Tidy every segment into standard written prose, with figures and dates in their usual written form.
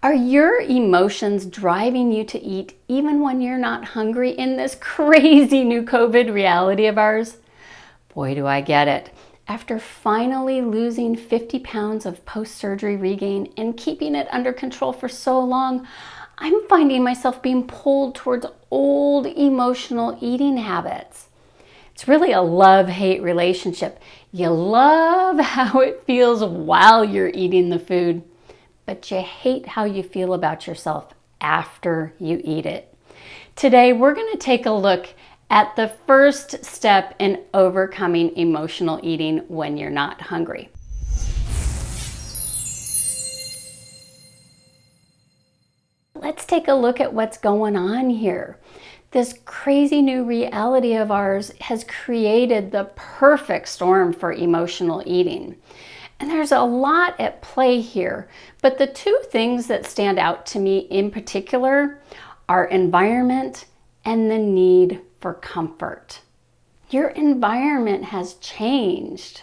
Are your emotions driving you to eat even when you're not hungry in this crazy new COVID reality of ours? Boy, do I get it. After finally losing 50 pounds of post-surgery regain and keeping it under control for so long, I'm finding myself being pulled towards old emotional eating habits. It's really a love-hate relationship. You love how it feels while you're eating the food, but you hate how you feel about yourself after you eat it. Today, we're going to take a look at the first step in overcoming emotional eating when you're not hungry. Let's take a look at what's going on here. This crazy new reality of ours has created the perfect storm for emotional eating. And there's a lot at play here, but the two things that stand out to me in particular are environment and the need for comfort. Your environment has changed.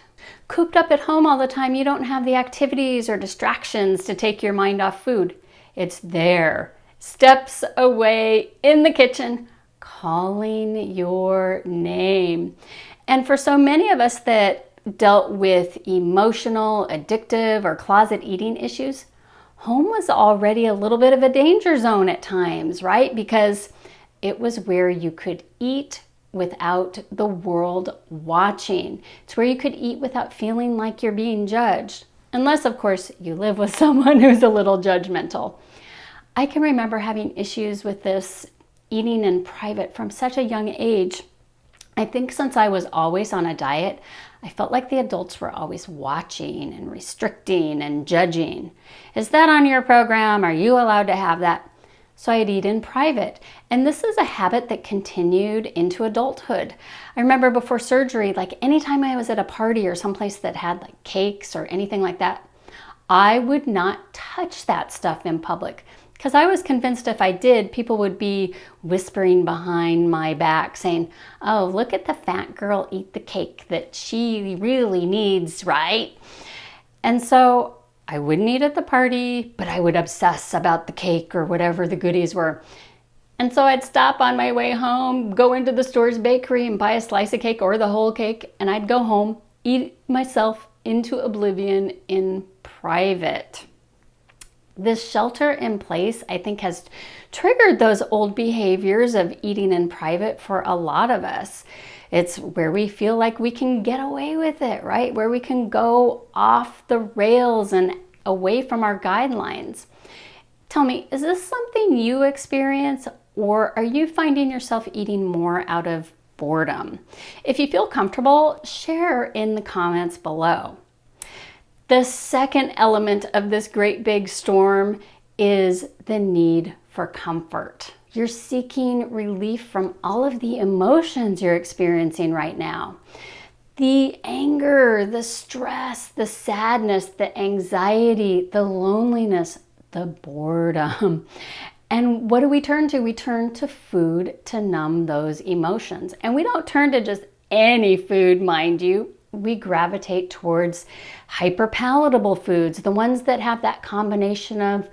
Cooped up at home all the time, you don't have the activities or distractions to take your mind off food. It's there, steps away in the kitchen, calling your name. And for so many of us that dealt with emotional, addictive, or closet eating issues, home was already a little bit of a danger zone at times, right? Because it was where you could eat without the world watching. It's where you could eat without feeling like you're being judged. Unless, of course, you live with someone who's a little judgmental. I can remember having issues with this eating in private from such a young age. I think since I was always on a diet, I felt like the adults were always watching and restricting and judging. Is that on your program? Are you allowed to have that? So I'd eat in private. And this is a habit that continued into adulthood. I remember before surgery, like anytime I was at a party or someplace that had like cakes or anything like that, I would not touch that stuff in public. Because I was convinced if I did, people would be whispering behind my back saying, oh, look at the fat girl eat the cake that she really needs, right? And so I wouldn't eat at the party, but I would obsess about the cake or whatever the goodies were. And so I'd stop on my way home, go into the store's bakery and buy a slice of cake or the whole cake, and I'd go home, eat myself into oblivion in private. This shelter in place, I think, has triggered those old behaviors of eating in private for a lot of us. It's where we feel like we can get away with it, right? Where we can go off the rails and away from our guidelines. Tell me, is this something you experience, or are you finding yourself eating more out of boredom? If you feel comfortable, share in the comments below. The second element of this great big storm is the need for comfort. You're seeking relief from all of the emotions you're experiencing right now. The anger, the stress, the sadness, the anxiety, the loneliness, the boredom. And what do we turn to? We turn to food to numb those emotions. And we don't turn to just any food, mind you. We gravitate towards hyper-palatable foods, the ones that have that combination of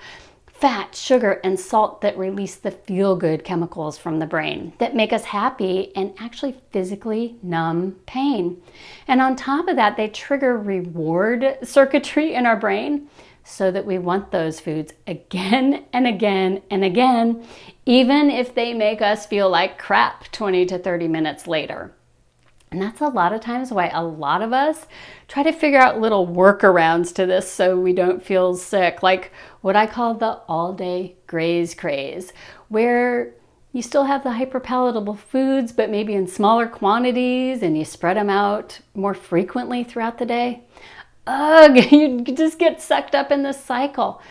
fat, sugar, and salt that release the feel-good chemicals from the brain that make us happy and actually physically numb pain. And on top of that, they trigger reward circuitry in our brain so that we want those foods again and again and again, even if they make us feel like crap 20 to 30 minutes later. And that's a lot of times why a lot of us try to figure out little workarounds to this so we don't feel sick, like what I call the all-day graze craze, where you still have the hyperpalatable foods, but maybe in smaller quantities, and you spread them out more frequently throughout the day. Ugh, you just get sucked up in this cycle.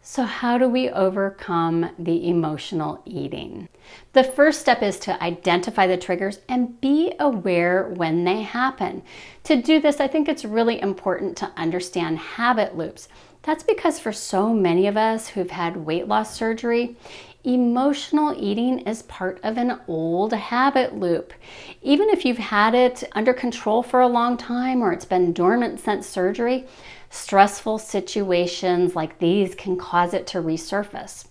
So how do we overcome the emotional eating? The first step is to identify the triggers and be aware when they happen. To do this, I think it's really important to understand habit loops. That's because for so many of us who've had weight loss surgery, emotional eating is part of an old habit loop. Even if you've had it under control for a long time or it's been dormant since surgery, Stressful situations like these can cause it to resurface.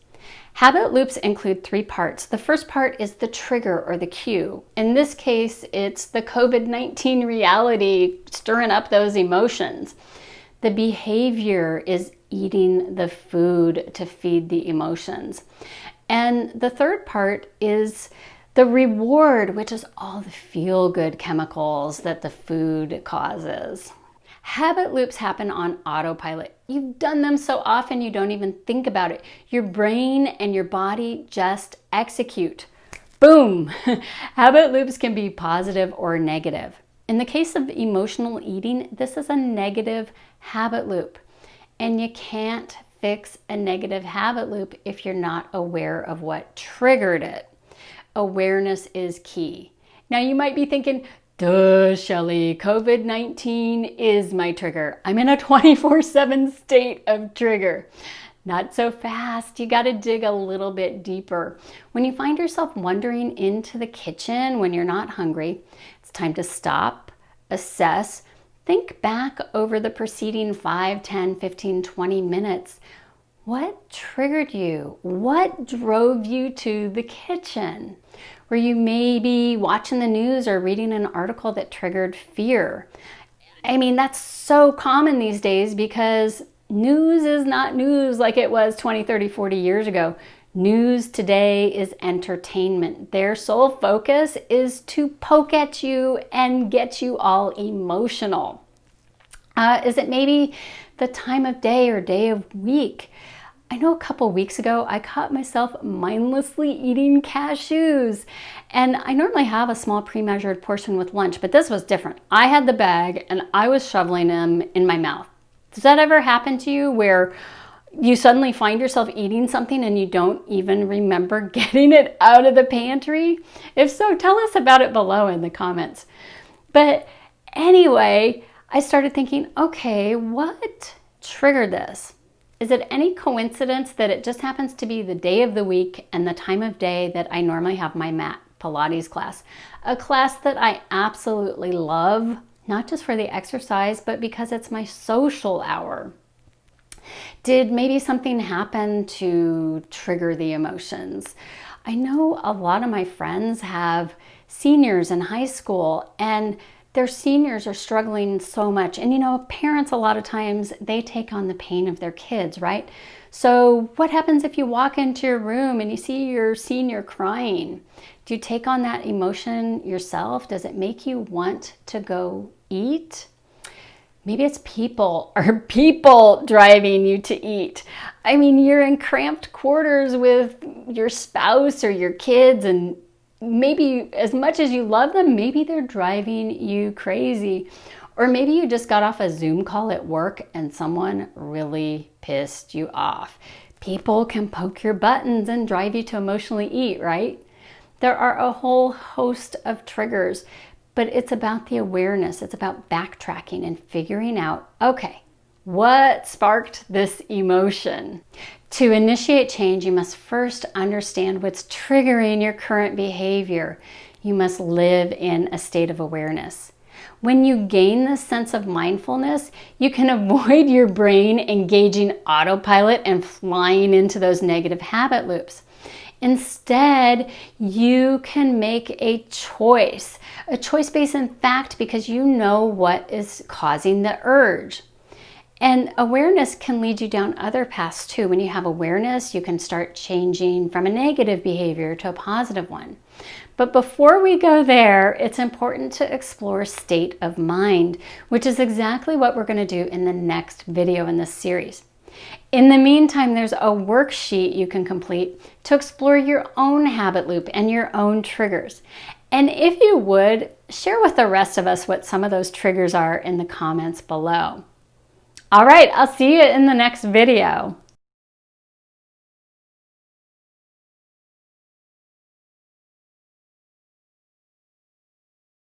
Habit loops include 3 parts. The first part is the trigger or the cue. In this case, it's the COVID-19 reality stirring up those emotions. The behavior is eating the food to feed the emotions. And the third part is the reward, which is all the feel-good chemicals that the food causes. Habit loops happen on autopilot. You've done them so often you don't even think about it. Your brain and your body just execute. Boom! Habit loops can be positive or negative. In the case of emotional eating, this is a negative habit loop. And you can't fix a negative habit loop if you're not aware of what triggered it. Awareness is key. Now you might be thinking, duh, Shelly, COVID-19 is my trigger. I'm in a 24/7 state of trigger. Not so fast. You got to dig a little bit deeper. When you find yourself wandering into the kitchen when you're not hungry, it's time to stop, assess, think back over the preceding 5, 10, 15, 20 minutes. What triggered you? What drove you to the kitchen? Were you maybe watching the news or reading an article that triggered fear? I mean, that's so common these days because news is not news like it was 20, 30, 40 years ago. News today is entertainment. Their sole focus is to poke at you and get you all emotional. Is it maybe the time of day or day of week? I know a couple weeks ago, I caught myself mindlessly eating cashews. And I normally have a small pre-measured portion with lunch, but this was different. I had the bag and I was shoveling them in my mouth. Does that ever happen to you where you suddenly find yourself eating something and you don't even remember getting it out of the pantry? If so, tell us about it below in the comments. But anyway, I started thinking, okay, what triggered this? Is it any coincidence that it just happens to be the day of the week and the time of day that I normally have my mat Pilates class? A class that I absolutely love, not just for the exercise, but because it's my social hour. Did maybe something happen to trigger the emotions? I know a lot of my friends have seniors in high school and their seniors are struggling so much. And you know, parents a lot of times, they take on the pain of their kids, right? So what happens if you walk into your room and you see your senior crying? Do you take on that emotion yourself? Does it make you want to go eat? Maybe it's people driving you to eat. I mean, you're in cramped quarters with your spouse or your kids, and maybe as much as you love them, maybe they're driving you crazy. Or maybe you just got off a Zoom call at work and someone really pissed you off. People can poke your buttons and drive you to emotionally eat, right? There are a whole host of triggers, but it's about the awareness. It's about backtracking and figuring out, okay, what sparked this emotion? To initiate change, you must first understand what's triggering your current behavior. You must live in a state of awareness. When you gain this sense of mindfulness, you can avoid your brain engaging autopilot and flying into those negative habit loops. Instead, you can make a choice based in fact because you know what is causing the urge. And awareness can lead you down other paths too. When you have awareness, you can start changing from a negative behavior to a positive one. But before we go there, it's important to explore state of mind, which is exactly what we're going to do in the next video in this series. In the meantime, there's a worksheet you can complete to explore your own habit loop and your own triggers. And if you would, share with the rest of us what some of those triggers are in the comments below. All right, I'll see you in the next video.